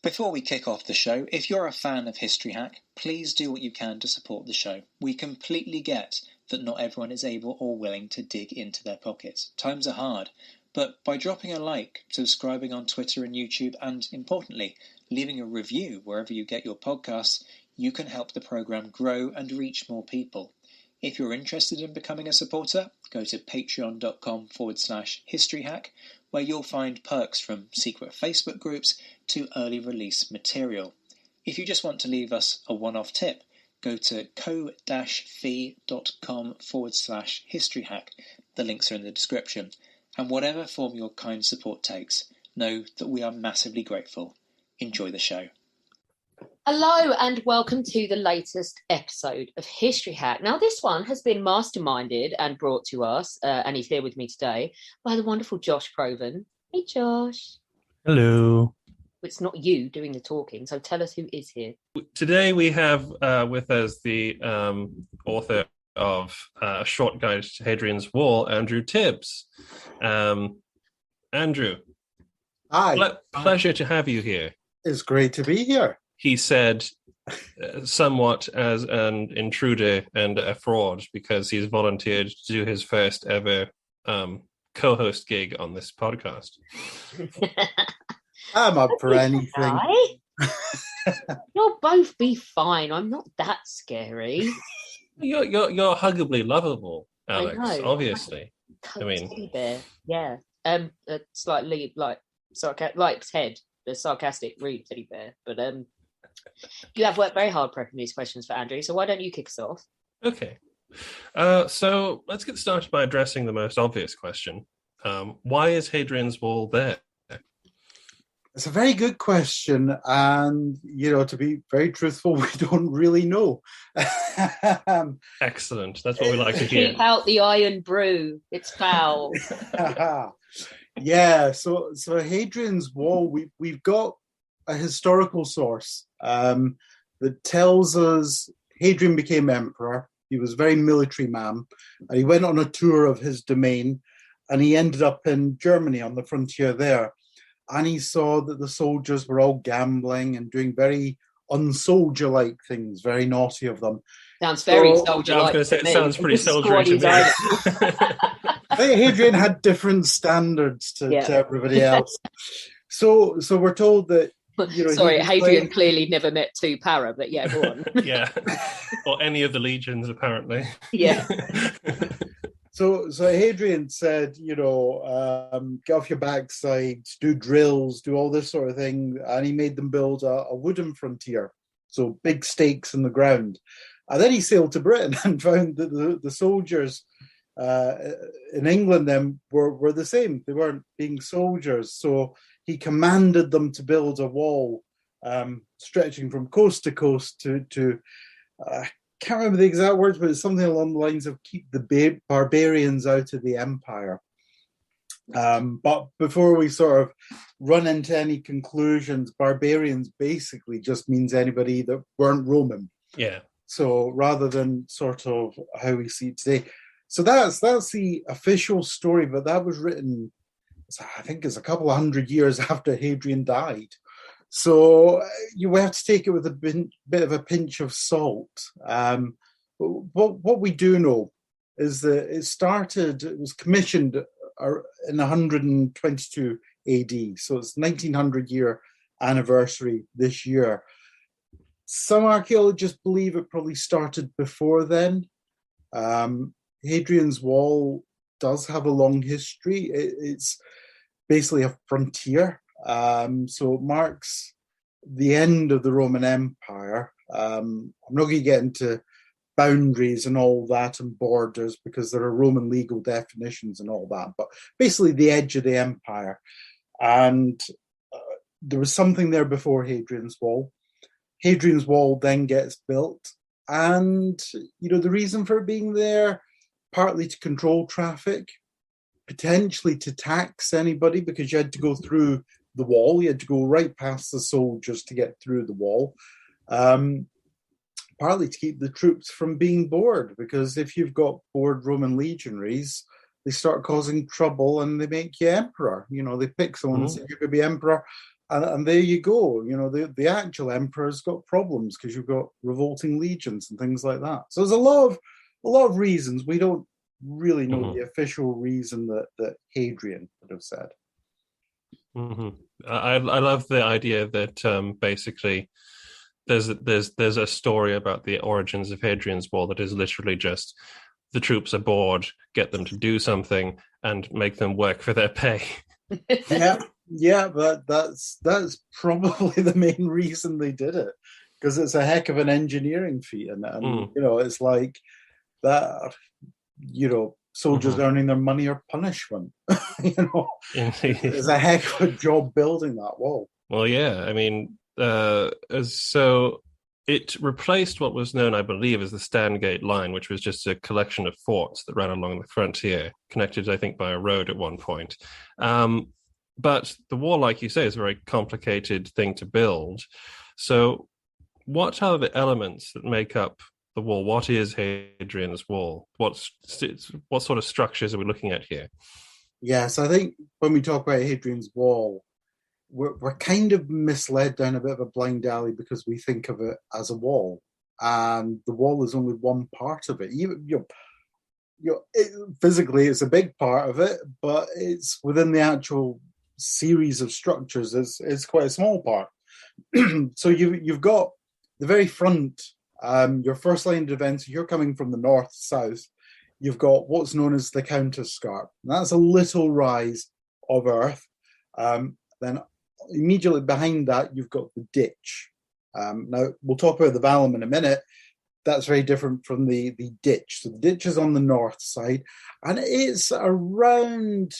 Before we kick off the show, if you're a fan of History Hack, please do what you can to support the show. We completely get that not everyone is able or willing to dig into their pockets. Times are hard, but by dropping a like, subscribing on Twitter and YouTube, and importantly, leaving a review wherever you get your podcasts, you can help the programme grow and reach more people. If you're interested in becoming a supporter, go to patreon.com/historyhack, where you'll find perks from secret Facebook groups to early release material. If you just want to leave us a one-off tip, go to ko-fi.com/historyhack. The links are in the description. And whatever form your kind support takes, know that we are massively grateful. Enjoy the show. Hello and welcome to the latest episode of History Hack. Now, this one has been masterminded and brought to us, and he's here with me today, by the wonderful Josh Proven. Hey, Josh. Hello. It's not you doing the talking, so tell us who is here. Today we have with us the author of A Short Guide to Hadrian's Wall, Andrew Tibbs. Andrew. Hi. Pleasure to have you here. It's great to be here. He said somewhat as an intruder and a fraud because he's volunteered to do his first ever co-host gig on this podcast. I'm up for anything. You'll both be fine. I'm not that scary. You're huggably lovable, Alex. Obviously. I mean, teddy bear. Yeah. Slightly like Ted, the sarcastic, rude teddy bear. But you have worked very hard prepping these questions for Andrew, so why don't you kick us off? Okay. So let's get started by addressing the most obvious question. Why is Hadrian's Wall there? It's a very good question, and to be very truthful, we don't really know. Excellent. That's what we like to hear. Keep out the iron brew. It's foul. Yeah. So Hadrian's Wall, we've got a historical source that tells us Hadrian became emperor. He was a very military man, and he went on a tour of his domain, and he ended up in Germany on the frontier there. And he saw that the soldiers were all gambling and doing very unsoldier-like things, very naughty of them. Sounds very soldier-like. I was going to say, it sounds pretty soldier to me. I think Hadrian had different standards to everybody else. So we're told that, sorry, Hadrian clearly never met two para, but yeah, go on. Yeah, or any of the legions, apparently. Yeah. So Hadrian said, get off your backsides, do drills, do all this sort of thing. And he made them build a wooden frontier, so big stakes in the ground. And then he sailed to Britain and found that the soldiers in England then were the same. They weren't being soldiers. So he commanded them to build a wall stretching from coast to coast to can't remember the exact words, but it's something along the lines of keep the barbarians out of the empire. But before we sort of run into any conclusions, barbarians basically just means anybody that weren't Roman. Yeah. So rather than sort of how we see it today. So that's the official story, but that was written, I think it's a couple of hundred years after Hadrian died. So you have to take it with a bit of a pinch of salt. What we do know is that it was commissioned in 122 AD. So it's 1900 year anniversary this year. Some archaeologists believe it probably started before then. Hadrian's Wall does have a long history. It's basically a frontier. So it marks the end of the Roman Empire. I'm not going to get into boundaries and all that and borders because there are Roman legal definitions and all that, but basically the edge of the empire. And there was something there before Hadrian's Wall. Hadrian's Wall then gets built, and the reason for it being there, partly to control traffic, potentially to tax anybody because you had to go through the wall. You had to go right past the soldiers to get through the wall. Partly to keep the troops from being bored, because if you've got bored Roman legionaries, they start causing trouble and they make you emperor. They pick someone and say you could be emperor. And there you go. You know, the actual emperor's got problems because you've got revolting legions and things like that. So there's a lot of reasons. We don't really know the official reason that Hadrian would have said. I love the idea that basically there's a story about the origins of Hadrian's Wall that is literally just the troops are bored, get them to do something, and make them work for their pay. Yeah, but that's probably the main reason they did it, because it's a heck of an engineering feat, and you know, it's like that. You know, soldiers earning their money or punishment. You know, it's a heck of a job building that wall. Well, yeah, I mean, so it replaced what was known, I believe, as the Stangate Line, which was just a collection of forts that ran along the frontier, connected, I think, by a road at one point. But the wall, like you say, is a very complicated thing to build. So what are the elements that make up the wall? What is Hadrian's Wall? What sort of structures are we looking at here? Yes, I think when we talk about Hadrian's Wall, we're kind of misled down a bit of a blind alley because we think of it as a wall, and the wall is only one part of it. Physically, it's a big part of it, but it's within the actual series of structures. It's quite a small part. So you've got the very front. Your first line of defense, you're coming from the north south. You've got what's known as the counterscarp. That's a little rise of earth. Then immediately behind that, you've got the ditch. Now, we'll talk about the vallum in a minute. That's very different from the ditch. So the ditch is on the north side, and it's around,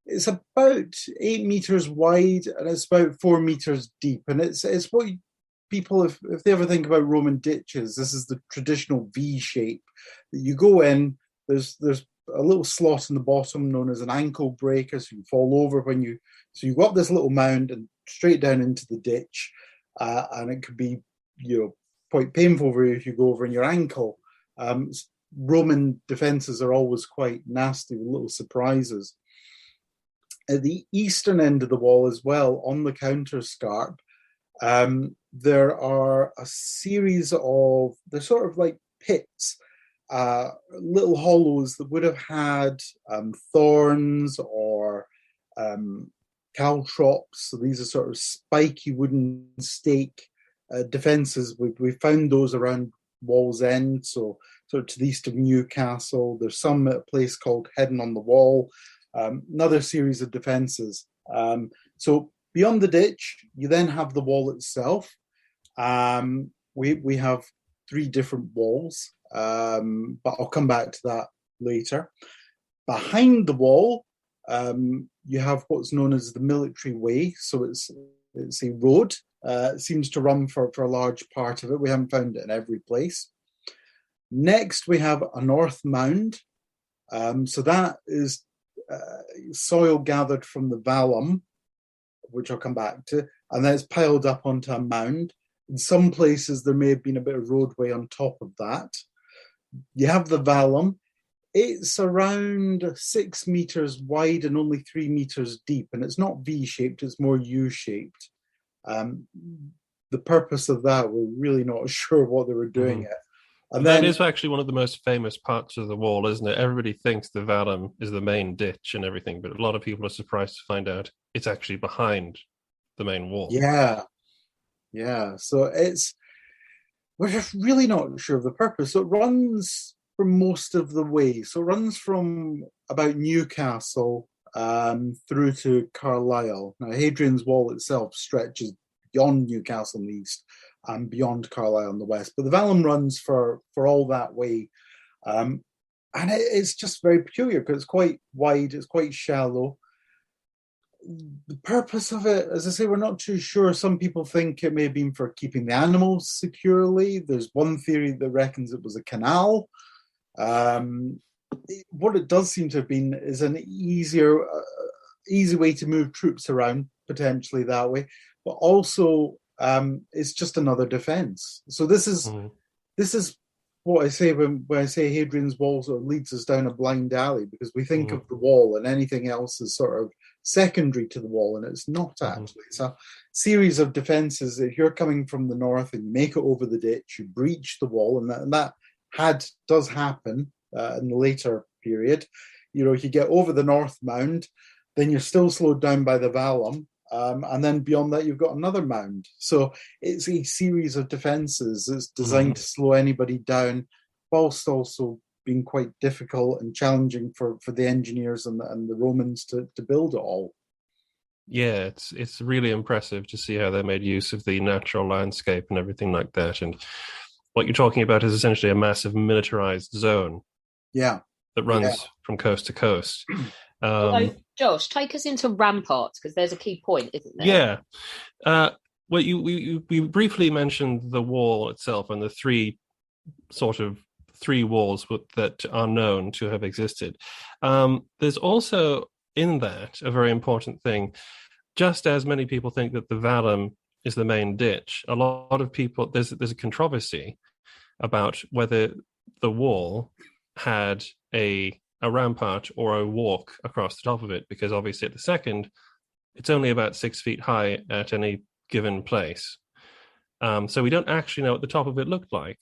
it's about 8 meters wide, and it's about 4 meters deep. And it's what people, if they ever think about Roman ditches, this is the traditional V shape that you go in. There's a little slot in the bottom known as an ankle breaker, so you fall over so you go up this little mound and straight down into the ditch, and it could be, you know, quite painful for you if you go over in your ankle. Roman defenses are always quite nasty with little surprises. At the eastern end of the wall as well, on the counterscarp, there are a series of, they're sort of like pits, little hollows that would have had thorns or caltrops. So these are sort of spiky wooden stake defenses. We found those around Wall's End, so sort of to the east of Newcastle. There's some at a place called Heading on the Wall. Another series of defenses. So beyond the ditch, you then have the wall itself. We have 3 different walls, but I'll come back to that later. Behind the wall, you have what's known as the military way. So it's a road. It seems to run for a large part of it. We haven't found it in every place. Next, we have a north mound. So that is soil gathered from the vallum, which I'll come back to, and then it's piled up onto a mound. In some places, there may have been a bit of roadway on top of that. You have the vallum. It's around 6 meters wide and only 3 meters deep, and it's not V-shaped, it's more U-shaped. The purpose of that, we're really not sure what they were doing it. And that is actually one of the most famous parts of the wall, isn't it? Everybody thinks the vallum is the main ditch and everything, but a lot of people are surprised to find out it's actually behind the main wall. Yeah. So we're just really not sure of the purpose. So it runs for most of the way. So it runs from about Newcastle through to Carlisle. Now, Hadrian's Wall itself stretches beyond Newcastle in the east and beyond Carlisle in the west. But the vallum runs for all that way. And it's just very peculiar because it's quite wide, it's quite shallow. The purpose of it, as I say, we're not too sure. Some people think it may have been for keeping the animals securely. There's one theory that reckons it was a canal. What it does seem to have been is an easy way to move troops around, potentially that way. But also, it's just another defense. So this is what I say when I say Hadrian's Wall sort of leads us down a blind alley, because we think of the wall and anything else is sort of secondary to the wall, and it's not actually. It's a series of defences. If you're coming from the north and you make it over the ditch, you breach the wall, and that does happen in the later period. If you get over the north mound, then you're still slowed down by the vallum, and then beyond that you've got another mound. So it's a series of defences that's designed to slow anybody down, whilst also being quite difficult and challenging for the engineers and the Romans to build it all. Yeah, it's really impressive to see how they made use of the natural landscape and everything like that. And what you're talking about is essentially a massive militarized zone. Yeah. That runs from coast to coast. Josh, take us into ramparts, because there's a key point, isn't there? Yeah. Well, we briefly mentioned the wall itself and the three walls that are known to have existed. There's also in that a very important thing. Just as many people think that the vallum is the main ditch, a lot of people, there's a controversy about whether the wall had a rampart or a walk across the top of it, because obviously at the second, it's only about 6 feet high at any given place. So we don't actually know what the top of it looked like.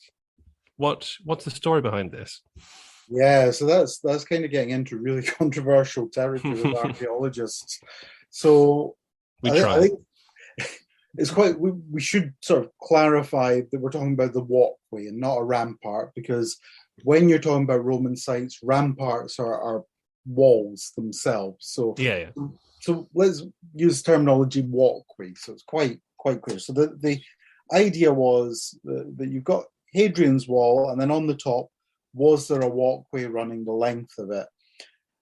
What's the story behind this? Yeah, so that's kind of getting into really controversial territory with archaeologists. So I think it's quite. We should sort of clarify that we're talking about the walkway and not a rampart, because when you're talking about Roman sites, ramparts are walls themselves. So yeah. So let's use terminology walkway. So it's quite clear. So the idea was that you've got Hadrian's Wall, and then on the top, was there a walkway running the length of it?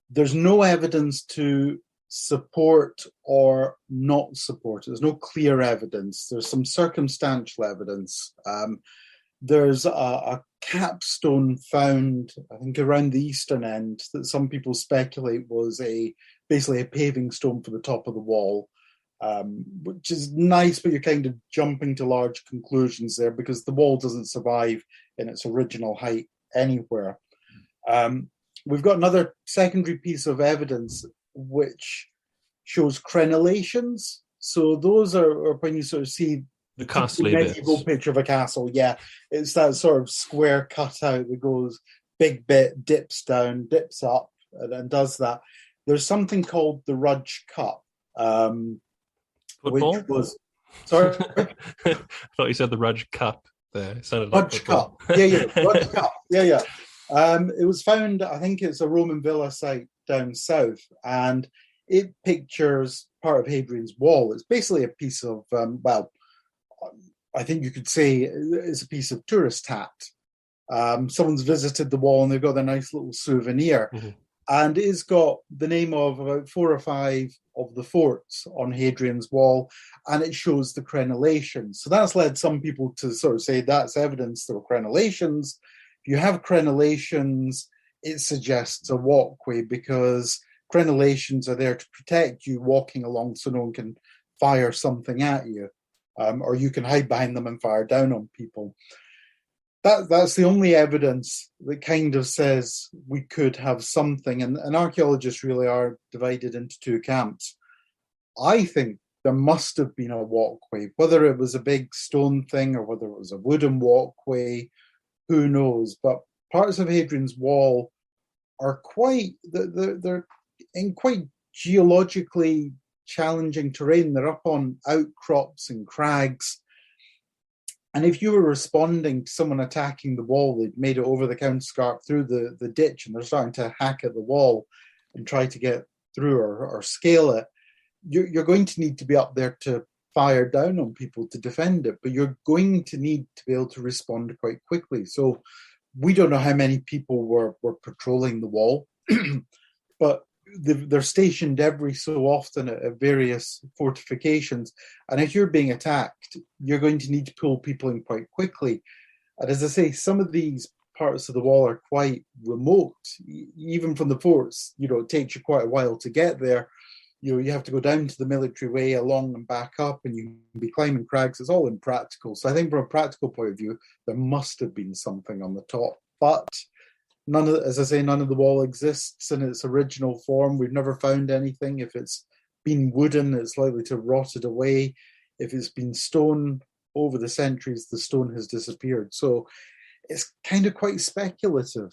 There's no evidence to support or not support it. There's no clear evidence. There's some circumstantial evidence. There's a capstone found, I think, around the eastern end that some people speculate was basically a paving stone for the top of the wall, which is nice, but you're kind of jumping to large conclusions there because the wall doesn't survive in its original height anywhere. We've got another secondary piece of evidence which shows crenellations. So those are when you sort of see the costly medieval picture of a castle. Yeah, it's that sort of square cutout that goes big bit, dips down, dips up, and does that. There's something called the Rudge Cup. Football? Which was, sorry? I thought you said the Rudge Cup there. It sounded Rudge like Cup. Yeah. Rudge Cup. Yeah. It was found, I think it's a Roman villa site down south, and it pictures part of Hadrian's Wall. It's basically a piece of, I think you could say it's a piece of tourist hat. Someone's visited the wall and they've got a nice little souvenir. Mm-hmm. And it's got the name of about 4 or 5 of the forts on Hadrian's Wall, and it shows the crenellations. So that's led some people to sort of say that's evidence there were crenellations. If you have crenellations, it suggests a walkway, because crenellations are there to protect you walking along so no one can fire something at you, or you can hide behind them and fire down on people. That's the only evidence that kind of says we could have something, and archaeologists really are divided into 2 camps. I think there must have been a walkway, whether it was a big stone thing or whether it was a wooden walkway, who knows? But parts of Hadrian's Wall are they're in quite geologically challenging terrain. They're up on outcrops and crags. And if you were responding to someone attacking the wall, they'd made it over the counterscarp through the ditch, and they're starting to hack at the wall and try to get through or scale it, you're going to need to be up there to fire down on people to defend it, but you're going to need to be able to respond quite quickly. So we don't know how many people were patrolling the wall, but they're stationed every so often at various fortifications. And if you're being attacked, you're going to need to pull people in quite quickly. And as I say, some of these parts of the wall are quite remote, even from the forts. It takes you quite a while to get there. You have to go down to the military way, along and back up, and you can be climbing crags. It's all impractical. So I think from a practical point of view, there must have been something on the top. But none of the wall exists in its original form. We've never found anything. If it's been wooden, it's likely to have rotted away. If it's been stone, over the centuries, the stone has disappeared. So it's kind of quite speculative.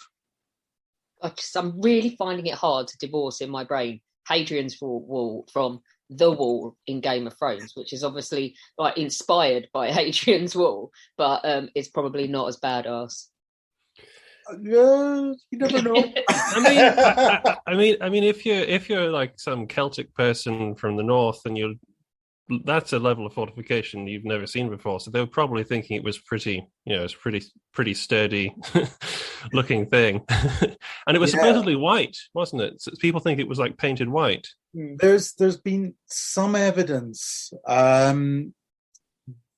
I'm really finding it hard to divorce in my brain Hadrian's Wall from the Wall in Game of Thrones, which is obviously like inspired by Hadrian's Wall, but it's probably not as badass. Yeah, you never know. I mean, if you're like some Celtic person from the north, and that's a level of fortification you've never seen before. So they were probably thinking it was pretty, it's pretty sturdy looking thing, and it was supposedly white, wasn't it? So people think it was like painted white. There's been some evidence.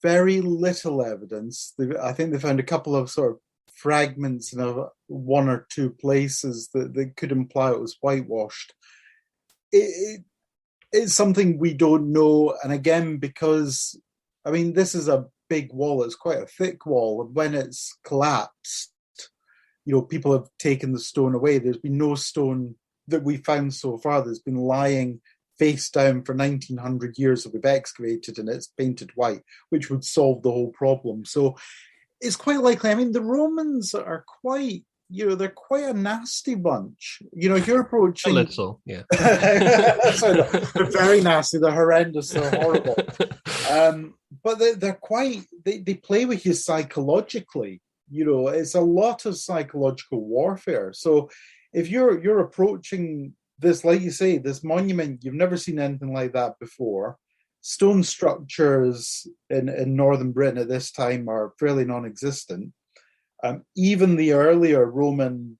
Very little evidence. I think they found a couple of sort of fragments in one or two places that could imply it was whitewashed. It's something we don't know, and again, because this is a big wall. It's quite a thick wall, and when it's collapsed, people have taken the stone away. There's been no stone that we found so far that's been lying face down for 1900 years that we've excavated, and it's painted white, which would solve the whole problem. So it's quite likely. The Romans are quite, they're quite a nasty bunch. If you're approaching... A little, yeah. Sorry, they're very nasty, they're horrendous, they're horrible. But they're quite... They play with you psychologically. It's a lot of psychological warfare. So if you're approaching this, like you say, this monument, you've never seen anything like that before. Stone structures in northern Britain at this time are fairly non-existent. Even the earlier Roman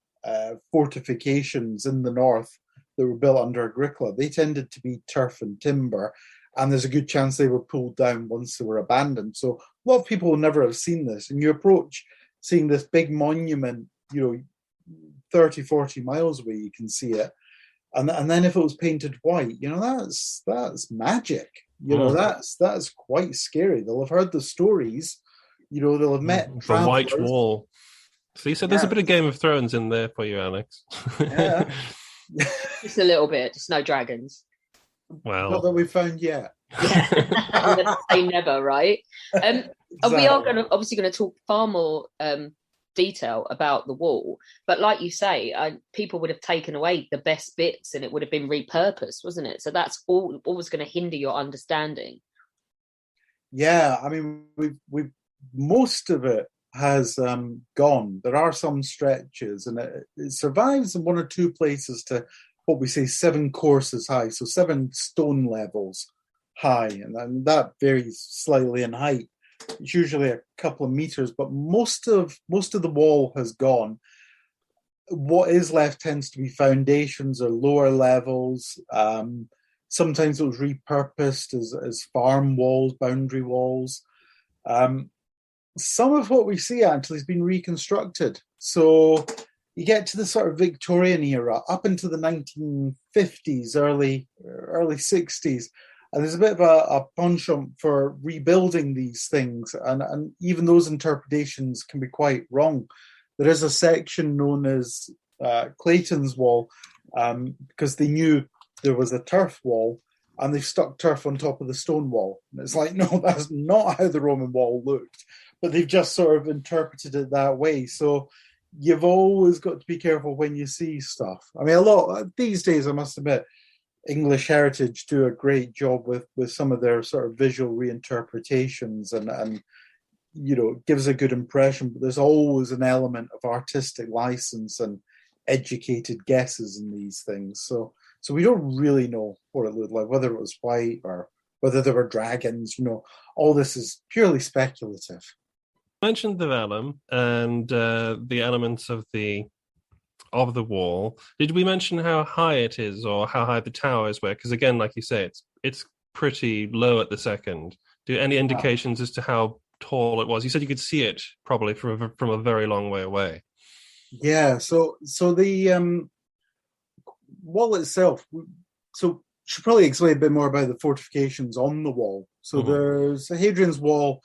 fortifications in the north that were built under Agricola, they tended to be turf and timber, and there's a good chance they were pulled down once they were abandoned. So a lot of people will never have seen this, and you approach seeing this big monument, 30, 40 miles away, you can see it. And then if it was painted white, that's magic. That's quite scary. They'll have heard the stories. They'll have met the White Wall. See, so there's a bit of Game of Thrones in there for you, Alex. Yeah. Just a little bit, just no dragons. Well, not that we've found yet. Say never, right? Exactly. We are obviously going to talk far more detail about the wall, but like you say, people would have taken away the best bits and it would have been repurposed, wasn't it? So that's always going to hinder your understanding. Yeah, we've most of it has gone. There are some stretches, and it survives in one or two places to what we say 7 courses high, so 7 stone levels high, and that varies slightly in height. It's usually a couple of meters, but most of the wall has gone. What is left tends to be foundations or lower levels. Sometimes it was repurposed as farm walls, boundary walls. Some of what we see actually has been reconstructed. So you get to the sort of Victorian era, up into the 1950s, early 60s, and there's a bit of a penchant for rebuilding these things, and even those interpretations can be quite wrong. There is a section known as Clayton's Wall, because they knew there was a turf wall, and they've stuck turf on top of the stone wall. And it's like, no, that's not how the Roman wall looked, but they've just sort of interpreted it that way. So you've always got to be careful when you see stuff. A lot these days, I must admit, English Heritage do a great job with some of their sort of visual reinterpretations, and gives a good impression, but there's always an element of artistic license and educated guesses in these things. So we don't really know what it looked like, whether it was white or whether there were dragons. All this is purely speculative. You mentioned the vellum and the elements of the wall. Did we mention how high it is, or how high the towers were? Because again, like you say, it's pretty low at the second. Do any indications as to how tall it was? You said you could see it probably from a very long way away. Yeah. So the wall itself. So should probably explain a bit more about the fortifications on the wall. So there's Hadrian's Wall.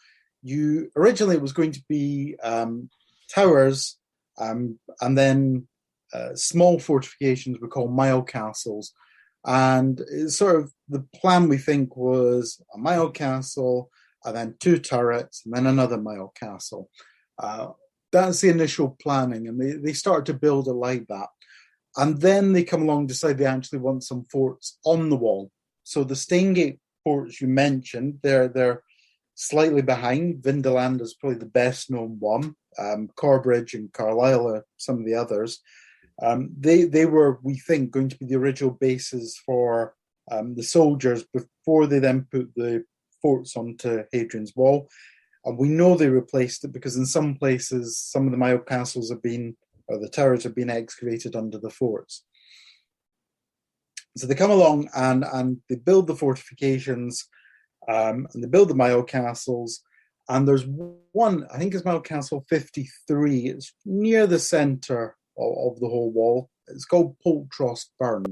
Originally it was going to be towers, and then small fortifications we call mile castles, And it's sort of the plan, we think, was a Mayo castle and then 2 turrets and then another Mayo castle. That's the initial planning, and they started to build it like that. And then they come along and decide they actually want some forts on the wall. So the Steingate forts you mentioned, they're slightly behind. Vindeland is probably the best known one. Corbridge and Carlisle are some of the others. They were, we think, going to be the original bases for the soldiers before they then put the forts onto Hadrian's Wall. And we know they replaced it because in some places, some of the Mayo castles have been, or the towers have been excavated under the forts. So they come along and they build the fortifications, and they build the Mayo castles. And there's one, I think it's Mayo Castle 53. It's near the centre of the whole wall. It's called Poltrost Burn.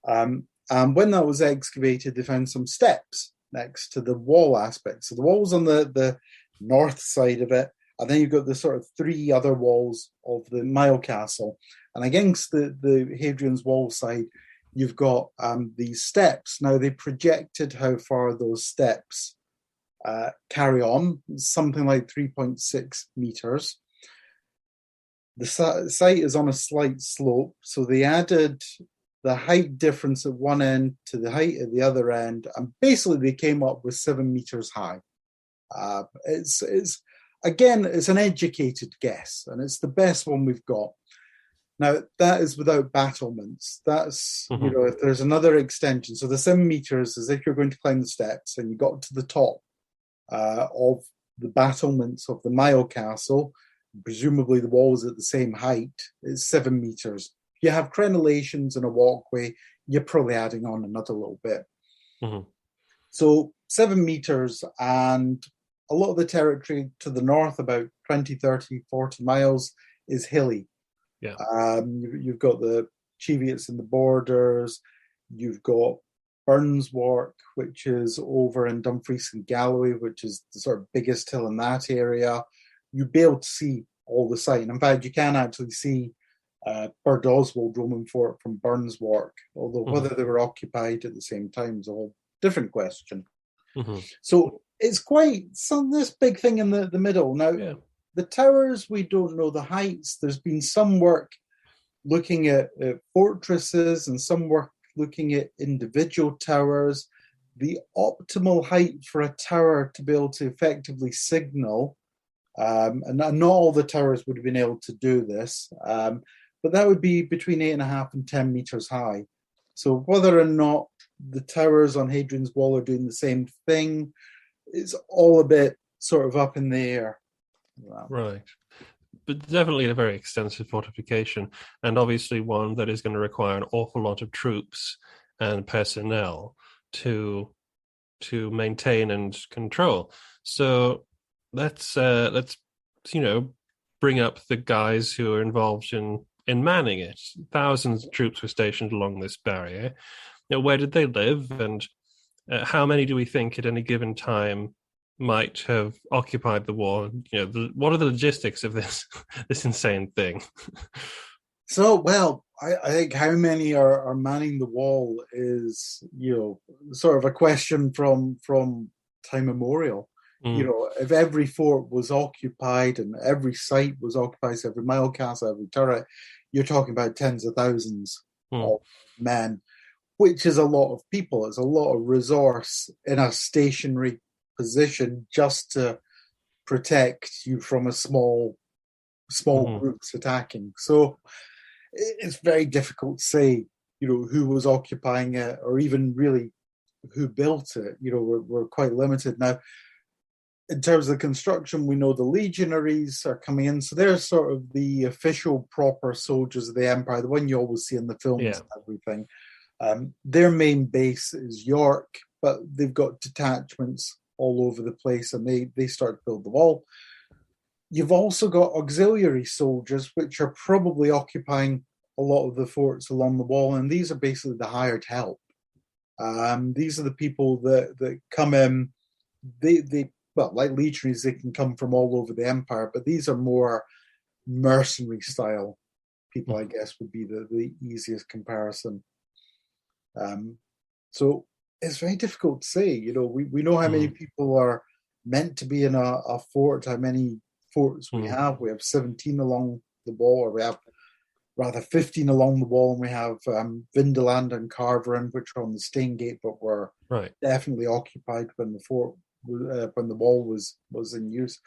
And when that was excavated, they found some steps next to the wall aspect. So the wall's on the north side of it, and then you've got the sort of 3 other walls of the Mayo Castle. And against the Hadrian's Wall side, you've got these steps. Now, they projected how far those steps carry on, something like 3.6 meters. The site is on a slight slope, so they added the height difference at one end to the height at the other end, and basically they came up with 7 meters high. It's an educated guess, and it's the best one we've got. Now, that is without battlements. That's, if there's another extension. So the 7 meters is if you're going to climb the steps and you got to the top of the battlements of the Mayo Castle, presumably the wall is at the same height, it's 7 meters. If you have crenellations and a walkway, you're probably adding on another little bit. So 7 meters, and a lot of the territory to the north, about 20, 30, 40 miles, is hilly. Yeah. You've got the Cheviots in the borders. You've got Burnswark, which is over in Dumfries and Galloway, which is the sort of biggest hill in that area. You'd be able to see all the site. And in fact, you can actually see Burd Oswald Roman fort from Burnswark, although whether they were occupied at the same time is a whole different question. So it's quite this big thing in the middle. Now, the towers, we don't know the heights. There's been some work looking at fortresses and some work looking at individual towers. The optimal height for a tower to be able to effectively signal, and not all the towers would have been able to do this, but that would be between 8.5 and 10 meters high. So whether or not the towers on Hadrian's Wall are doing the same thing, it's all a bit sort of up in the air. Right. But definitely a very extensive fortification, and obviously one that is going to require an awful lot of troops and personnel to maintain and control. So let's bring up the guys who are involved in manning it. Thousands of troops were stationed along this barrier. Where did they live, and how many do we think at any given time might have occupied the wall? What are the logistics of this insane thing? So, well, I think how many are manning the wall is, sort of a question from time immemorial. If every fort was occupied and every site was occupied, so every Mayo Castle, every turret, you're talking about tens of thousands of men, which is a lot of people. It's a lot of resource in a stationary position just to protect you from a small groups attacking. So it's very difficult to say, who was occupying it or even really who built it. We're quite limited now. In terms of the construction, we know the legionaries are coming in, so they're sort of the official proper soldiers of the empire, the one you always see in the films and everything. Their main base is York, but they've got detachments all over the place, and they start to build the wall. You've also got auxiliary soldiers, which are probably occupying a lot of the forts along the wall, and these are basically the hired help. These are the people that come in. Well, like legionaries, they can come from all over the empire, but these are more mercenary style people, I guess, would be the easiest comparison. So it's very difficult to say. We know how many people are meant to be in a fort, how many forts we have. We have 17 along the wall, or we have rather 15 along the wall, and we have Vindeland and Carverin, which are on the Staingate, but were definitely occupied when the fort, when the wall was in use.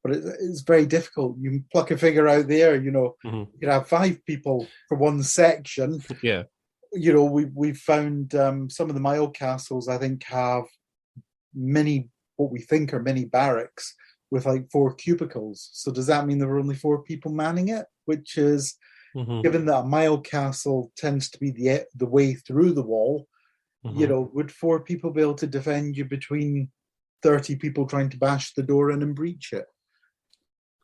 But it's very difficult. You pluck a figure out there, you could have 5 people for one section. Yeah. We've found some of the mile castles, I think, have what we think are mini barracks with like 4 cubicles. So does that mean there were only 4 people manning it? Which is, given that a mile castle tends to be the way through the wall, would 4 people be able to defend you between 30 people trying to bash the door in and breach it?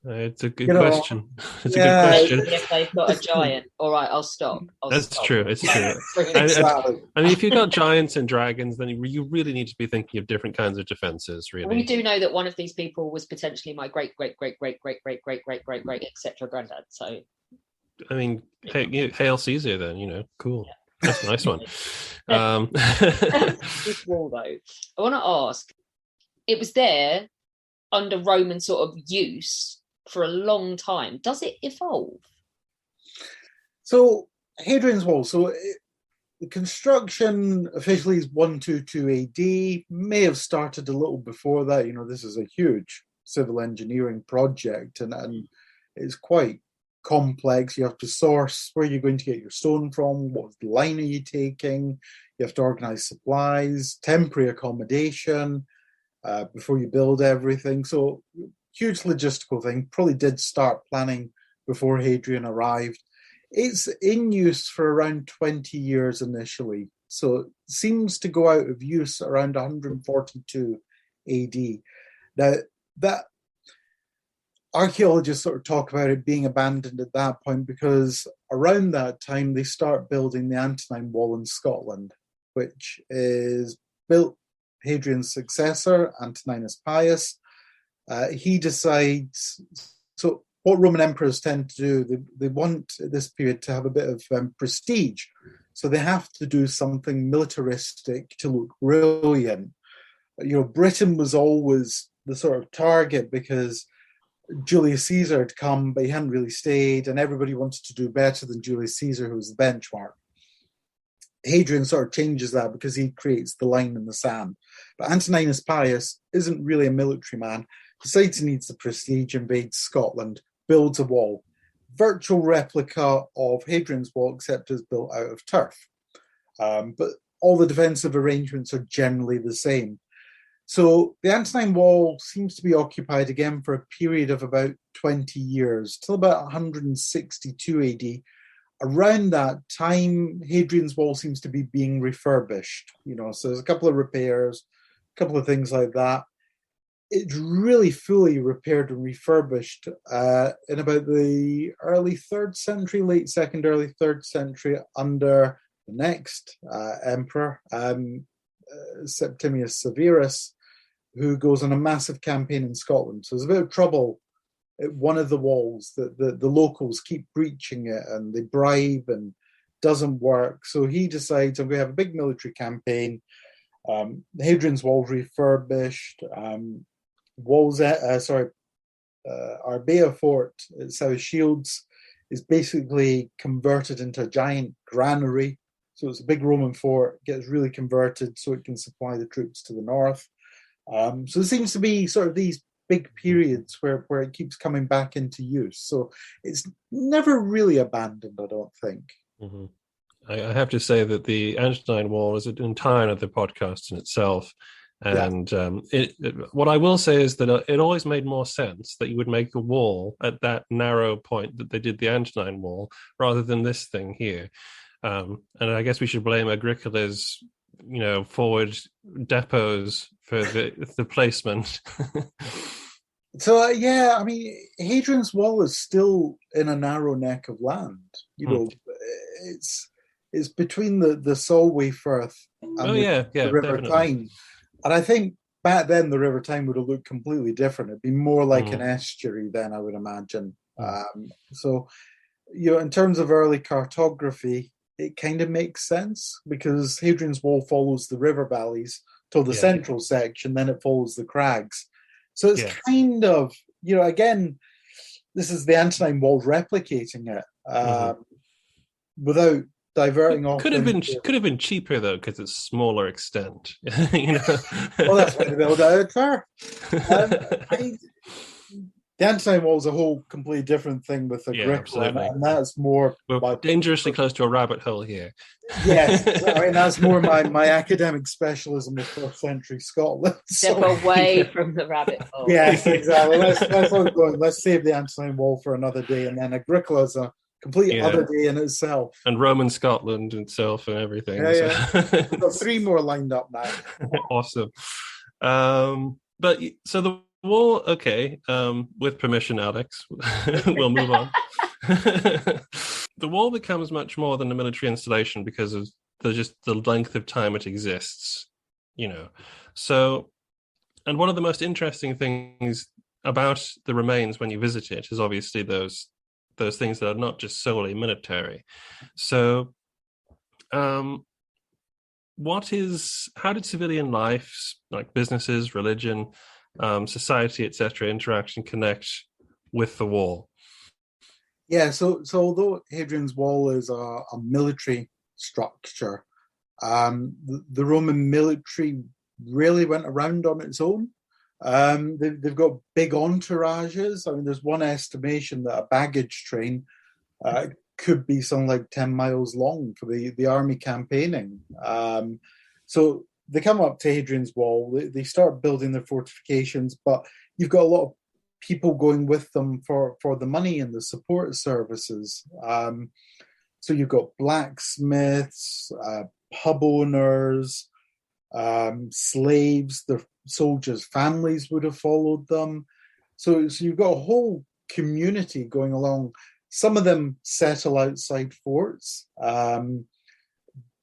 It's a good question. It's a good question. If they've got a giant, all right, I'll stop. That's true. It's true. Exactly. I mean, if you've got giants and dragons, then you really need to be thinking of different kinds of defenses. Really, we do know that one of these people was potentially my great, etc. granddad. So, I mean, hail Caesar, then cool. Yeah. That's a nice one. This wall, though, I want to ask. It was there under Roman sort of use for a long time. Does it evolve? So Hadrian's Wall. So the construction officially is 122 AD. May have started a little before that. This is a huge civil engineering project, and it's quite complex. You have to source where you're going to get your stone from. What line are you taking? You have to organize supplies, temporary accommodation before you build everything. So huge logistical thing. Probably did start planning before Hadrian arrived. It's in use for around 20 years initially. So it seems to go out of use around 142 AD. Now, that archaeologists sort of talk about it being abandoned at that point because around that time they start building the Antonine Wall in Scotland, which is built Hadrian's successor, Antoninus Pius. He decides, so what Roman emperors tend to do, they want at this period to have a bit of prestige. So they have to do something militaristic to look brilliant. Britain was always the sort of target because Julius Caesar had come, but he hadn't really stayed, and everybody wanted to do better than Julius Caesar, who was the benchmark. Hadrian sort of changes that because he creates the line in the sand. But Antoninus Pius isn't really a military man, decides he needs the prestige, invades Scotland, builds a wall. Virtual replica of Hadrian's Wall, except it's built out of turf. But all the defensive arrangements are generally the same. So the Antonine Wall seems to be occupied again for a period of about 20 years, till about 162 AD. Around that time, Hadrian's Wall seems to be being refurbished. So there's a couple of repairs, a couple of things like that. It's really fully repaired and refurbished in about the early 3rd century, late 2nd, early 3rd century, under the next emperor, Septimius Severus, who goes on a massive campaign in Scotland. So there's a bit of trouble at one of the walls that the locals keep breaching it and they bribe and doesn't work. So he decides, I'm going to have a big military campaign. Hadrian's Wall refurbished. Arbea Fort at South Shields is basically converted into a giant granary. So it's a big Roman fort, gets really converted so it can supply the troops to the north. So there seems to be sort of these big periods where it keeps coming back into use. So it's never really abandoned, I don't think. Mm-hmm. I have to say that the Antonine Wall is an entire other podcast in itself. And what I will say is that it always made more sense that you would make a wall at that narrow point that they did the Antonine Wall rather than this thing here. And I guess we should blame Agricola's, forward depots for the placement. So, I mean, Hadrian's Wall is still in a narrow neck of land. It's between the Solway Firth and the River Tyne. And I think back then the River Tyne would have looked completely different. It'd be more like an estuary then, I would imagine. So, in terms of early cartography, it kind of makes sense because Hadrian's Wall follows the river valleys till the central section, then it follows the crags. So it's kind of, again, this is the Antonine Wall replicating it without diverting off. Could have been cheaper though, because it's smaller extent. Well, that's why they build out there. The Antonine Wall is a whole completely different thing with the Agricola, and that's more. We're dangerously close to a rabbit hole here. Yes, that's more my academic specialism of 4th century Scotland. Step away from the rabbit hole. Yes, exactly. Let's save the Antonine Wall for another day, and then Agricola is a complete other day in itself. And Roman Scotland itself and everything. We've got 3 more lined up now. Awesome. But so the wall, with permission, Alex, we'll move on. The wall becomes much more than a military installation because of the length of time it exists, So, and one of the most interesting things about the remains when you visit it is obviously those things that are not just solely military. So, how did civilian life, like businesses, religion, society, etc., interact and connect with the wall? Yeah, so although Hadrian's Wall is a military structure, the Roman military really went around on its own. They've got big entourages. I mean, there's one estimation that a baggage train could be something like 10 miles long for the army campaigning. So they come up to Hadrian's Wall, they start building their fortifications, but you've got a lot of people going with them for the money and the support services. So you've got blacksmiths, pub owners, slaves, their soldiers' families would have followed them. So you've got a whole community going along. Some of them settle outside forts.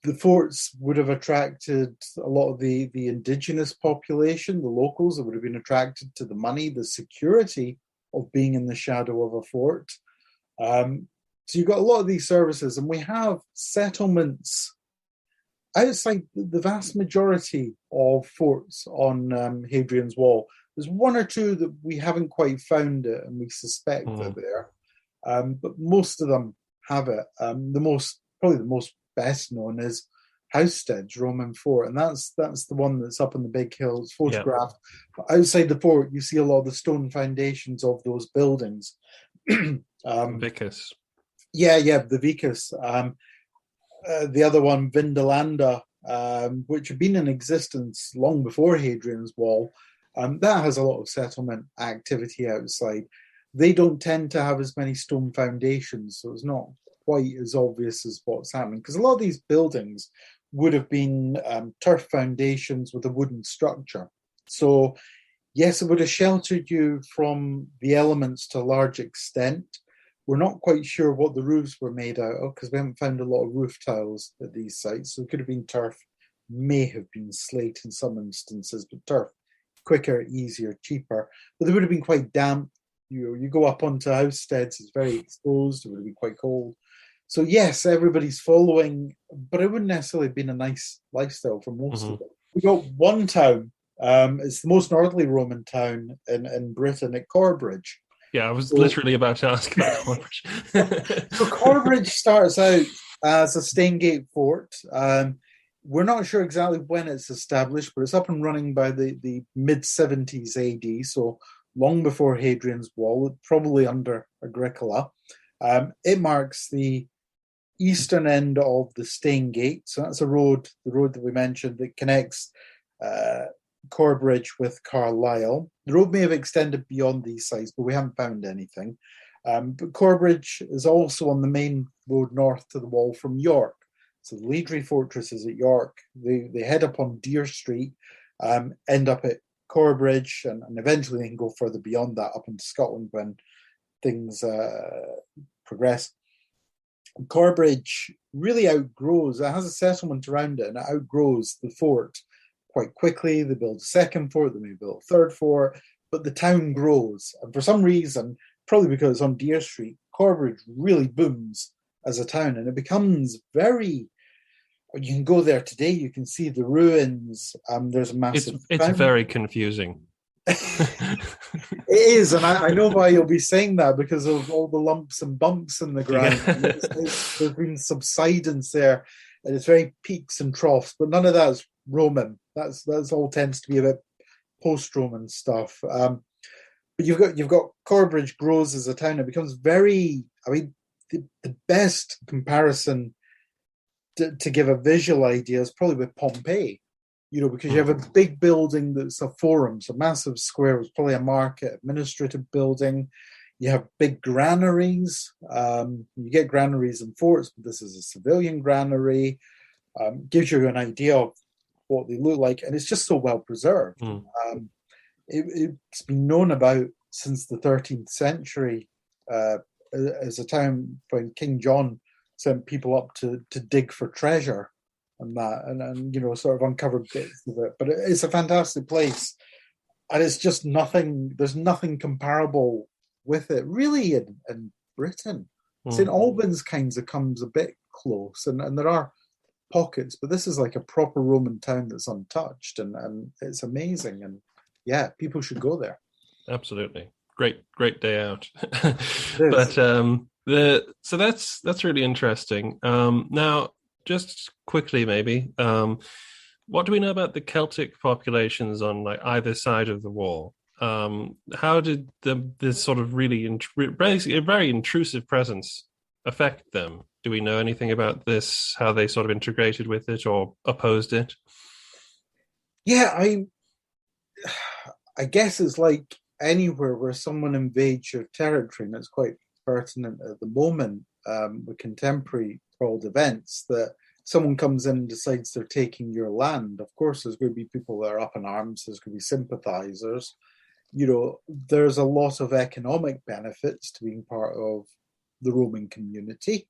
The forts would have attracted a lot of the indigenous population, the locals that would have been attracted to the money, the security of being in the shadow of a fort. So you've got a lot of these services, and we have settlements outside the vast majority of forts on Hadrian's Wall. There's 1 or 2 that we haven't quite found it, and we suspect they're there. But most of them have it. Probably the most best known is Housestead's Roman fort, and that's the one that's up on the big hill. It's photographed. But outside the fort, you see a lot of the stone foundations of those buildings. Vicus. Yeah, the Vicus. The other one, Vindolanda, which had been in existence long before Hadrian's Wall. That has a lot of settlement activity outside. They don't tend to have as many stone foundations, so it's not quite as obvious as what's happening. Because a lot of these buildings would have been turf foundations with a wooden structure. So, yes, it would have sheltered you from the elements to a large extent. We're not quite sure what the roofs were made out of because we haven't found a lot of roof tiles at these sites. So it could have been turf, may have been slate in some instances, but turf, quicker, easier, cheaper. But they would have been quite damp. You go up onto Housesteads, it's very exposed, it would have been quite cold. So yes, everybody's following, but it wouldn't necessarily have been a nice lifestyle for most of them. We got one town, it's the most northerly Roman town in Britain, at Corbridge. Yeah, I was literally about to ask about Corbridge. So Corbridge starts out as a Staingate fort. We're not sure exactly when it's established, but it's up and running by the mid-70s AD, so long before Hadrian's Wall, probably under Agricola. It marks the eastern end of the Staingate, so that's the road that we mentioned that connects Corbridge with Carlisle. The road may have extended beyond these sites, but we haven't found anything. But Corbridge is also on the main road north to the wall from York. So the Leedry fortress is at York. They head up on Deer Street, end up at Corbridge, and eventually they can go further beyond that up into Scotland when things progress. Corbridge really outgrows, it has a settlement around it, and it outgrows the fort quite quickly. They build a second fort, they may build a third fort, but the town grows. And for some reason, probably because it's on Deer Street, Corbridge really booms as a town, and it becomes very. You can go there today. You can see the ruins. There's a massive. It's very confusing. It is, and I know why you'll be saying that because of all the lumps and bumps in the ground. Yeah. There's been subsidence there, and it's very peaks and troughs, but none of that's Roman. That's all tends to be a bit post-Roman stuff. But you've got Corbridge grows as a town. It becomes very. I mean, the best comparison to give a visual idea is probably with Pompeii. Because you have a big building that's a forum, so massive square, it's probably a market, administrative building. You have big granaries. You get granaries and forts, but this is a civilian granary. Gives you an idea of what they look like, and it's just so well preserved. It's been known about since the 13th century as a time when King John sent people up to dig for treasure. And that, and sort of uncovered bits of it. But it's a fantastic place, and it's just nothing. There's nothing comparable with it, really, in Britain. St Albans kinds of comes a bit close, and there are pockets, but this is like a proper Roman town that's untouched, and it's amazing. And yeah, people should go there. Absolutely, great day out. But so that's really interesting. Now, just quickly, maybe, what do we know about the Celtic populations on like either side of the wall? How did this sort of really basically a very intrusive presence affect them? Do we know anything about this? How they sort of integrated with it or opposed it? Yeah, I guess it's like anywhere where someone invades your territory, and it's quite pertinent at the moment with contemporary world events, that someone comes in and decides they're taking your land. Of course, there's going to be people that are up in arms. There's going to be sympathizers. There's a lot of economic benefits to being part of the Roman community.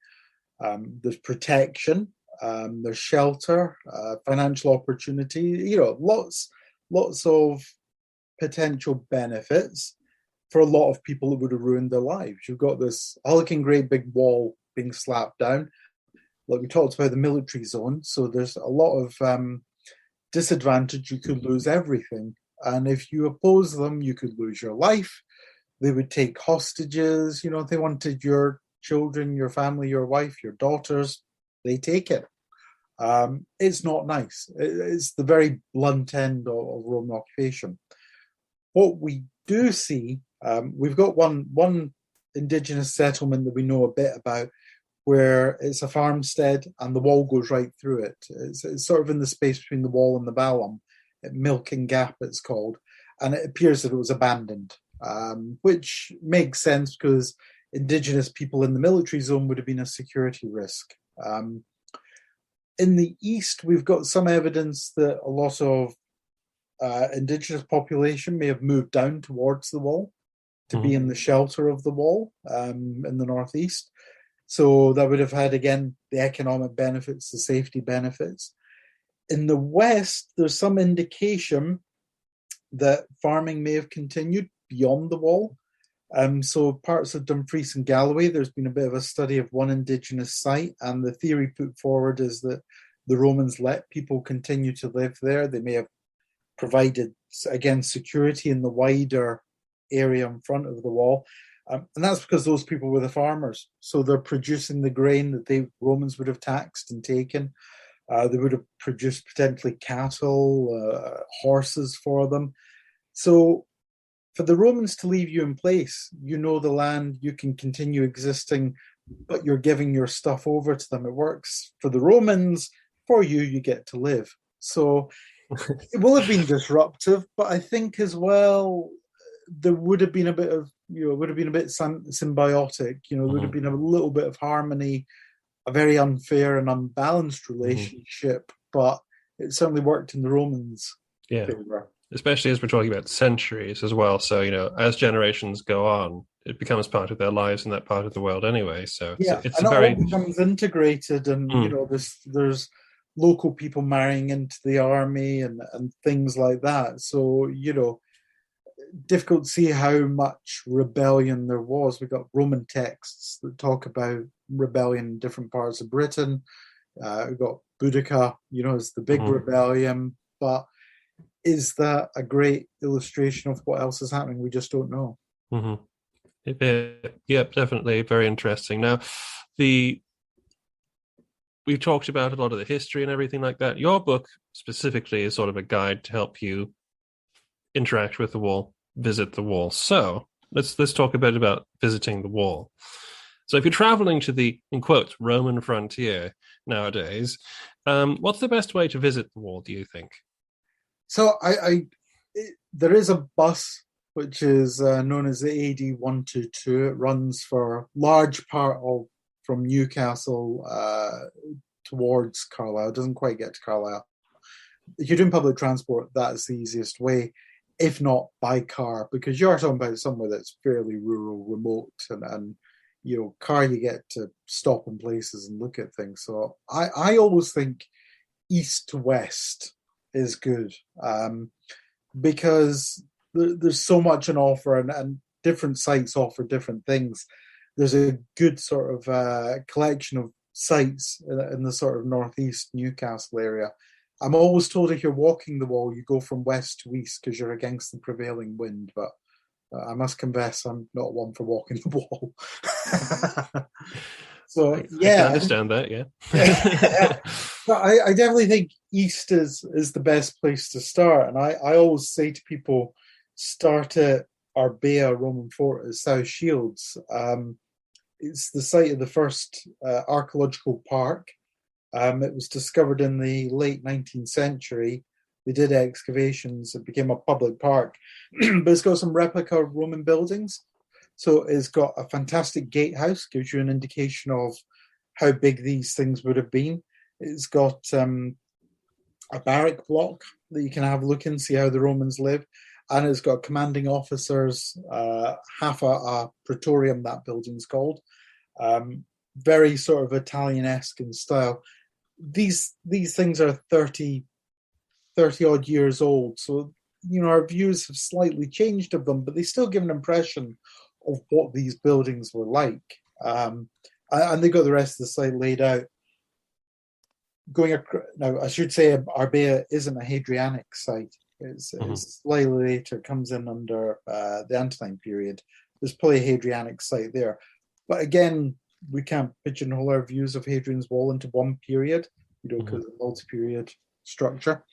There's protection. There's shelter, financial opportunity. Lots of potential benefits for a lot of people that would have ruined their lives. You've got this hulking great big wall being slapped down. Like we talked about the military zone, so there's a lot of disadvantage. You could lose everything. And if you oppose them, you could lose your life. They would take hostages. If they wanted your children, your family, your wife, your daughters, they take it. It's not nice. It's the very blunt end of Roman occupation. What we do see, we've got one indigenous settlement that we know a bit about, where it's a farmstead and the wall goes right through it. It's sort of in the space between the wall and the vallum, at Milking Gap it's called, and it appears that it was abandoned, which makes sense because indigenous people in the military zone would have been a security risk. In the east, we've got some evidence that a lot of indigenous population may have moved down towards the wall to be in the shelter of the wall in the northeast. So that would have had, again, the economic benefits, the safety benefits. In the west, there's some indication that farming may have continued beyond the wall. So parts of Dumfries and Galloway, there's been a bit of a study of one indigenous site, and the theory put forward is that the Romans let people continue to live there. They may have provided, again, security in the wider area in front of the wall. And that's because those people were the farmers. So they're producing the grain that the Romans would have taxed and taken. They would have produced potentially cattle, horses for them. So for the Romans to leave you in place, the land, you can continue existing, but you're giving your stuff over to them. It works for the Romans. For you, you get to live. So it will have been disruptive, but I think as well, there would have been a bit of, it would have been a bit symbiotic. There would have been a little bit of harmony, a very unfair and unbalanced relationship, but it certainly worked in the Romans' favor. Especially as we're talking about centuries as well. So, as generations go on, it becomes part of their lives in that part of the world anyway. So it's and very... it all becomes integrated, and there's local people marrying into the army and things like that. So, difficult to see how much rebellion there was. We've got Roman texts that talk about rebellion in different parts of Britain. We've got Boudica, as the big rebellion. But is that a great illustration of what else is happening? We just don't know. Mm-hmm. Yep, definitely very interesting. Now, we've talked about a lot of the history and everything like that. Your book specifically is sort of a guide to help you interact with the wall, visit the wall. So let's talk a bit about visiting the wall. So if you're traveling to the, in quotes, Roman frontier nowadays, what's the best way to visit the wall, do you think? So there is a bus which is known as the AD 122. It runs for a large part from Newcastle towards Carlisle. It doesn't quite get to Carlisle. If you're doing public transport, that's the easiest way, if not by car, because you're talking about somewhere that's fairly rural, remote, and car, you get to stop in places and look at things. So I always think east to west is good, because there's so much on offer, and different sites offer different things. There's a good sort of collection of sites in the sort of northeast Newcastle area. I'm always told if you're walking the wall, you go from west to east because you're against the prevailing wind. But I must confess, I'm not one for walking the wall. So yeah, I can understand that. Yeah, but I definitely think east is the best place to start. And I always say to people, start at Arbea Roman Fort at South Shields. It's the site of the first archaeological park. It was discovered in the late 19th century. They did excavations. It became a public park, but it's got some replica Roman buildings. So it's got a fantastic gatehouse, gives you an indication of how big these things would have been. It's got a barrack block that you can have a look and see how the Romans lived. And it's got commanding officers, half a praetorium, that building's called. Very sort of Italian-esque in style. These things are 30 odd years old. So, our views have slightly changed of them, but they still give an impression of what these buildings were like. And they got the rest of the site laid out. Now, I should say Arbea isn't a Hadrianic site. It's slightly later. It comes in under the Antonine period. There's probably a Hadrianic site there. But again, we can't pigeonhole our views of Hadrian's Wall into one period, because it's a multi-period structure.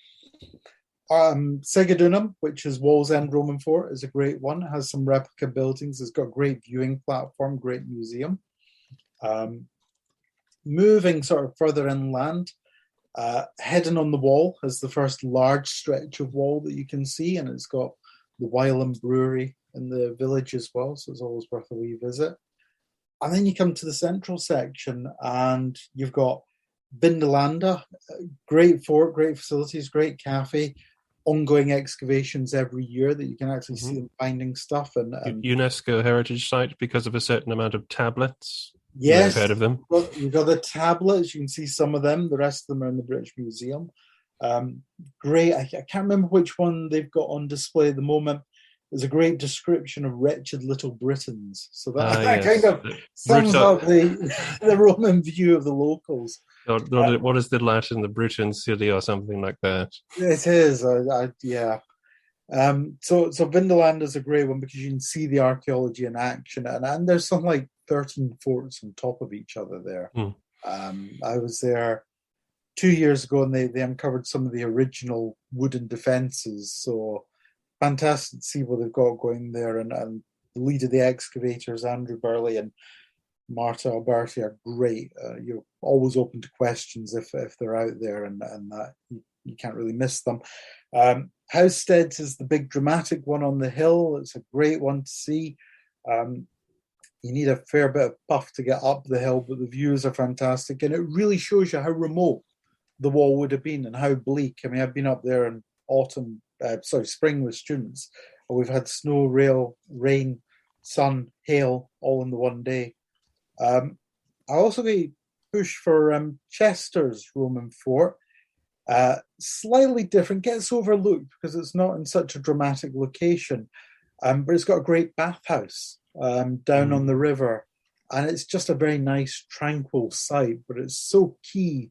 Segedunum, which is Wallsend Roman Fort, is a great one. It has some replica buildings. It's got a great viewing platform, great museum. Moving sort of further inland, Heading on the Wall is the first large stretch of wall that you can see, and it's got the Wylam Brewery in the village as well, so it's always worth a wee visit. And then you come to the central section, and you've got Vindolanda, great fort, great facilities, great cafe, ongoing excavations every year that you can actually see them finding stuff. And UNESCO heritage site because of a certain amount of tablets. Yes, I've heard of them. You've got the tablets. You can see some of them. The rest of them are in the British Museum. Great. I can't remember which one they've got on display at the moment. There's a great description of wretched little Britons. So that kind of sums up the Roman view of the locals. What is the Latin? The Bruton City or something like that. It is. Yeah. So Vindolanda is a great one because you can see the archaeology in action, and there's something like 13 forts on top of each other there. I was there 2 years ago, and they uncovered some of the original wooden defences. So fantastic to see what they've got going there, and the lead of the excavators, Andrew Burley and Marta Alberti, are great. You're always open to questions if they're out there, and that you can't really miss them. Housesteads is the big dramatic one on the hill. It's a great one to see. You need a fair bit of puff to get up the hill, but the views are fantastic, and it really shows you how remote the wall would have been and how bleak. I mean, I've been up there in spring with students, and we've had snow, rain, sun, hail, all in the one day. I also get push for Chester's Roman Fort. Slightly different, gets overlooked because it's not in such a dramatic location. But it's got a great bathhouse down on the river. And it's just a very nice, tranquil site, but it's so key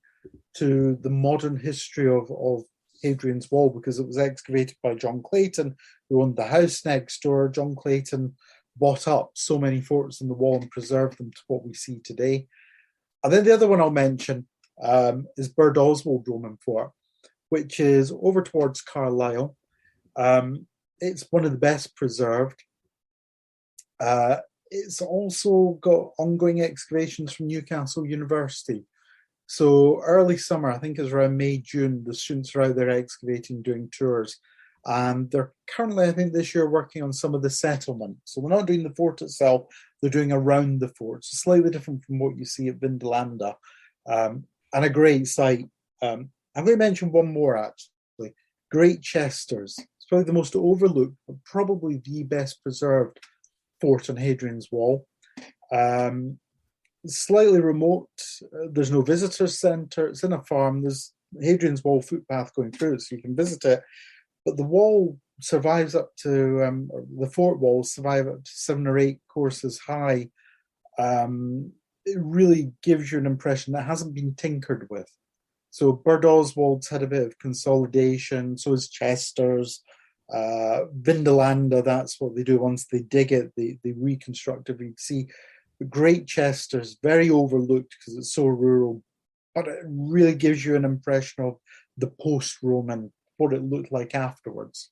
to the modern history of Hadrian's Wall because it was excavated by John Clayton, who owned the house next door. John Clayton bought up so many forts in the wall and preserved them to what we see today. And then the other one I'll mention is Bird Oswald Roman Fort, which is over towards Carlisle. It's one of the best preserved. It's also got ongoing excavations from Newcastle University. So early summer, I think it's around May, June, the students are out there excavating, doing tours. And they're currently, I think this year, working on some of the settlement. So they're not doing the fort itself, they're doing around the fort. So slightly different from what you see at Vindolanda. And a great site. I'm going to mention one more, actually. Great Chesters. It's probably the most overlooked, but probably the best preserved fort on Hadrian's Wall. Slightly remote. There's no visitor centre. It's in a farm. There's Hadrian's Wall footpath going through it, so you can visit it. But the wall survives up to, the fort walls survive up to 7 or 8 courses high. It really gives you an impression that hasn't been tinkered with. So Bird Oswald's had a bit of consolidation, so is Chester's. Vindolanda, that's what they do once they dig it, they reconstruct it. You see the Great Chester's, very overlooked because it's so rural, but it really gives you an impression of the post-Roman, what it looked like afterwards.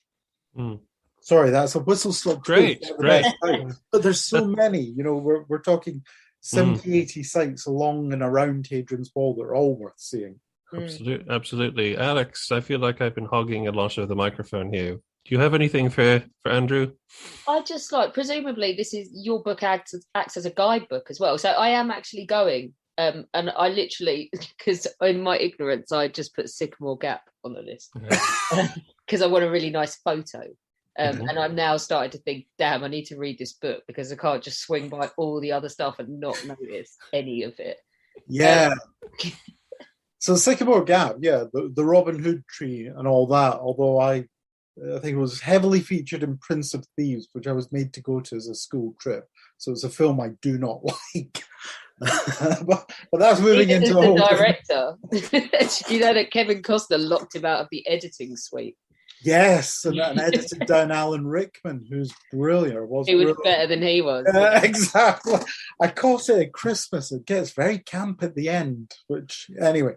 Sorry, that's a whistle-stop. Great. But there's so many, we're talking 70, 80 sites along and around Hadrian's Wall that are all worth seeing. Absolutely. Alex, I feel like I've been hogging a lot of the microphone here. Do you have anything for Andrew? I just presumably this is your book acts as a guidebook as well. So I am actually going, and I literally, because in my ignorance, I just put Sycamore Gap on the list because I want a really nice photo. And I'm now starting to think, damn, I need to read this book because I can't just swing by all the other stuff and not notice any of it. Yeah. So Sycamore Gap, the Robin Hood tree and all that, although I think it was heavily featured in Prince of Thieves, which I was made to go to as a school trip. So it's a film I do not like. but that's moving into a whole director. You know that Kevin Costner locked him out of the editing suite. Yes, and edited down Alan Rickman, who's brilliant. He was better than he was. Exactly. I caught it at Christmas. It gets very camp at the end, which, anyway,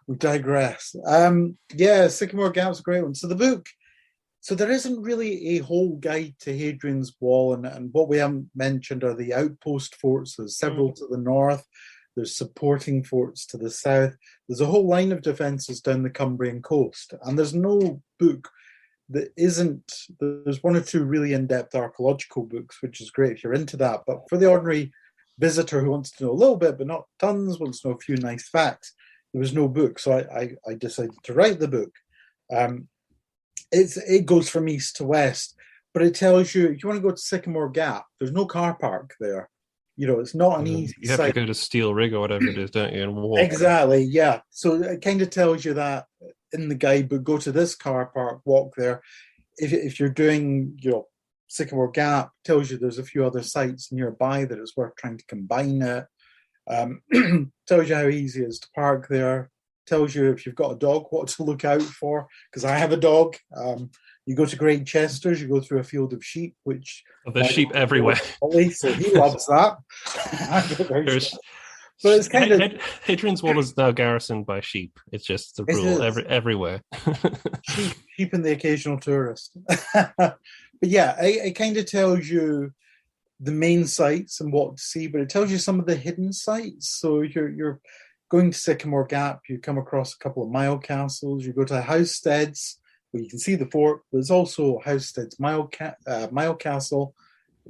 we digress. Sycamore Gap's a great one. So the book, so there isn't really a whole guide to Hadrian's Wall, and what we haven't mentioned are the outpost forts. There's several to the north. There's supporting forts to the south. There's a whole line of defences down the Cumbrian coast, and there's no book that isn't. There's one or two really in-depth archaeological books, which is great if you're into that. But for the ordinary visitor who wants to know a little bit, but not tons, wants to know a few nice facts, there was no book. So I decided to write the book. It goes from east to west, but it tells you if you want to go to Sycamore Gap, there's no car park there. It's not an easy You have site. to go to Steel Rig or whatever it is, don't you, and walk. Exactly, yeah. So it kind of tells you that in the guidebook, go to this car park, walk there. If you're doing, Sycamore Gap, tells you there's a few other sites nearby that it's worth trying to combine it. Tells you how easy it is to park there. Tells you if you've got a dog, what to look out for, because I have a dog. You go to Great Chester's, you go through a field of sheep, which... There's sheep everywhere. So he loves that. But it's kind of... Hadrian's Wall is now garrisoned by sheep. It's just the rule everywhere. sheep and the occasional tourist. But yeah, it kind of tells you the main sites and what to see, but it tells you some of the hidden sites. So you're going to Sycamore Gap, you come across a couple of mile castles, you go to Housesteads, where you can see the fort. There's also Housesteads Mile Castle.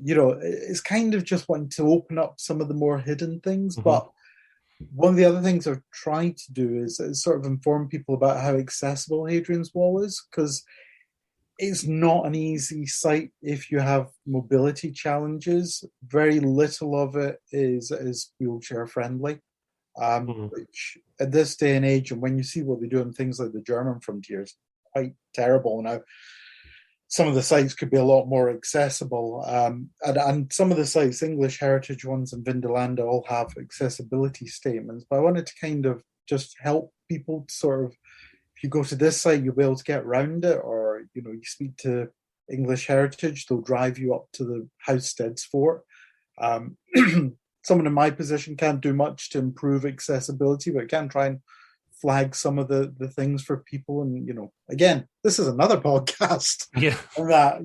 It's kind of just wanting to open up some of the more hidden things. But one of the other things I've tried to do is sort of inform people about how accessible Hadrian's Wall is, because it's not an easy site if you have mobility challenges. Very little of it is wheelchair friendly. Which at this day and age, and when you see what they do in things like the German frontiers, quite terrible now. some of the sites could be a lot more accessible. And some of the sites, English heritage ones and Vindolanda, all have accessibility statements. But I wanted to kind of just help people sort of, if you go to this site, you'll be able to get around it, or, you speak to English heritage, they'll drive you up to the Housesteads Fort. Someone in my position can't do much to improve accessibility, but can try and flag some of the things for people. And, again, this is another podcast. Yeah. On that,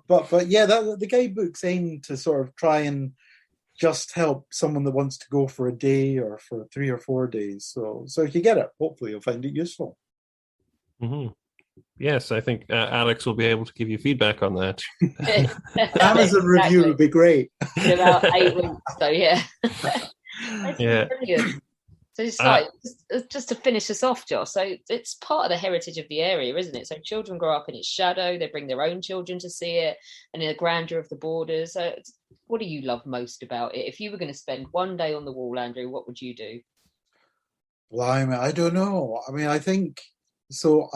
but yeah, the guidebooks aim to sort of try and just help someone that wants to go for a day or for 3 or 4 days. So if you get it, hopefully you'll find it useful. Mm-hmm. Yes, I think Alex will be able to give you feedback on that. Amazon review would be great. In about 8 weeks, so yeah. Yeah. Brilliant. So it's like, just to finish us off, Josh, so it's part of the heritage of the area, isn't it? So children grow up in its shadow, they bring their own children to see it, and in the grandeur of the borders. So what do you love most about it? If you were going to spend one day on the wall, Andrew, what would you do? Well, I don't know. I think, so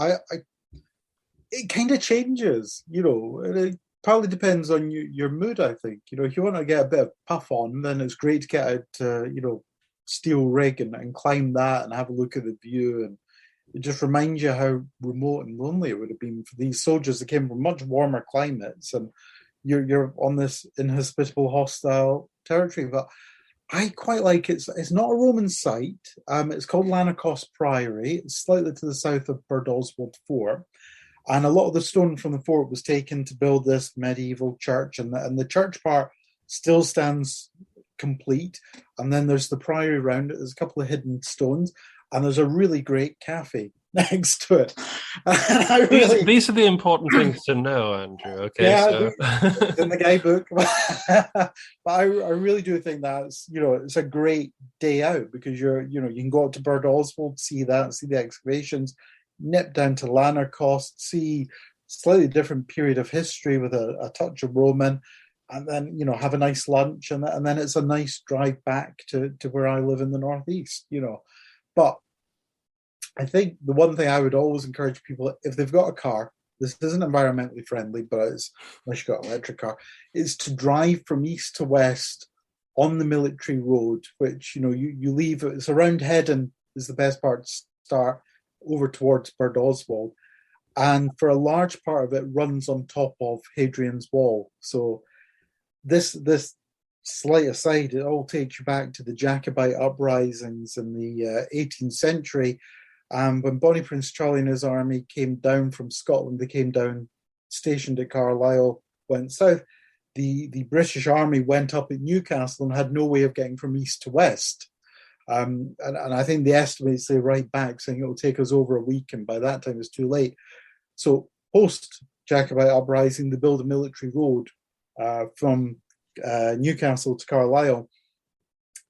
it kind of changes, it probably depends on your mood, I think. If you want to get a bit of puff on, then it's great to get out, Steel Rig and climb that and have a look at the view, and it just reminds you how remote and lonely it would have been for these soldiers that came from much warmer climates, and you're on this inhospitable, hostile territory. But I quite like it. It's not a Roman site. It's called Lanercost Priory. It's slightly to the south of Birdoswald Fort, and a lot of the stone from the fort was taken to build this medieval church, and the church part still stands complete. And then there's the priory around it. There's a couple of hidden stones, and there's a really great cafe next to it. These are the important things to know, Andrew. Okay, yeah, so in the guidebook. But I really do think that's it's a great day out, because you can go up to Birdoswald, see the excavations, nip down to Lanercost, see slightly different period of history with a touch of Roman, and then have a nice lunch, and then it's a nice drive back to where I live in the northeast. But I think the one thing I would always encourage people, if they've got a car, this isn't environmentally friendly, but unless you've got an electric car, is to drive from east to west on the military road, which you leave. It's around Hedon is the best part to start, over towards Birdoswald, and for a large part of it runs on top of Hadrian's Wall. So this slight aside, it all takes you back to the Jacobite uprisings in the 18th century. When Bonnie Prince Charlie and his army came down from Scotland, they came down, stationed at Carlisle, went south. The British army went up at Newcastle and had no way of getting from east to west. And I think the estimates say right back, saying it will take us over a week, and by that time it's too late. So post Jacobite uprising, they built a military road from Newcastle to Carlisle,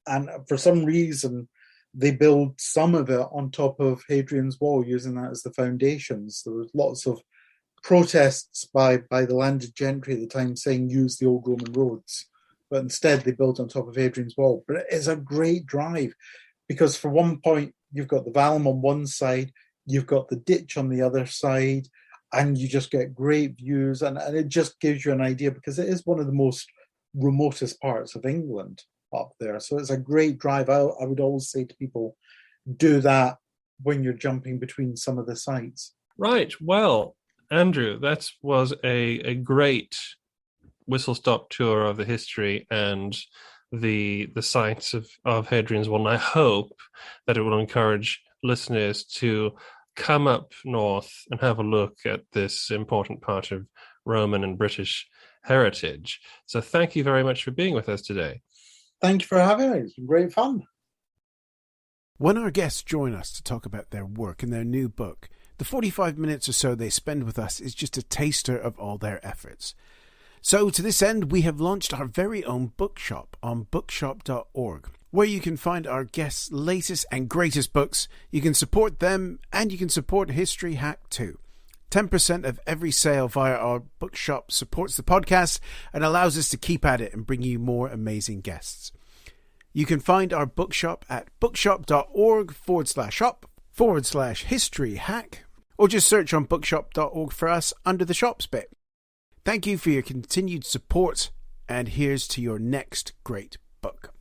and for some reason they built some of it on top of Hadrian's Wall, using that as the foundations. There was lots of protests by the landed gentry at the time saying use the old Roman roads, but instead they built on top of Hadrian's Wall. But it is a great drive, because for one point you've got the Vallum on one side, you've got the ditch on the other side, and you just get great views, and it just gives you an idea, because it is one of the most remotest parts of England up there. So it's a great drive. I would always say to people, do that when you're jumping between some of the sites. Right. Well, Andrew, that was a great whistle-stop tour of the history and the sites of Hadrian's Wall, and I hope that it will encourage listeners to come up north and have a look at this important part of Roman and British heritage. So thank you very much for being with us today. Thank you for having me. It's been great fun. When our guests join us to talk about their work and their new book, the 45 minutes or so they spend with us is just a taster of all their efforts. So to this end, we have launched our very own bookshop on bookshop.org, where you can find our guests' latest and greatest books. You can support them, and you can support History Hack too. 10% of every sale via our bookshop supports the podcast and allows us to keep at it and bring you more amazing guests. You can find our bookshop at bookshop.org/shop/history hack, or just search on bookshop.org for us under the shops bit. Thank you for your continued support, and here's to your next great book.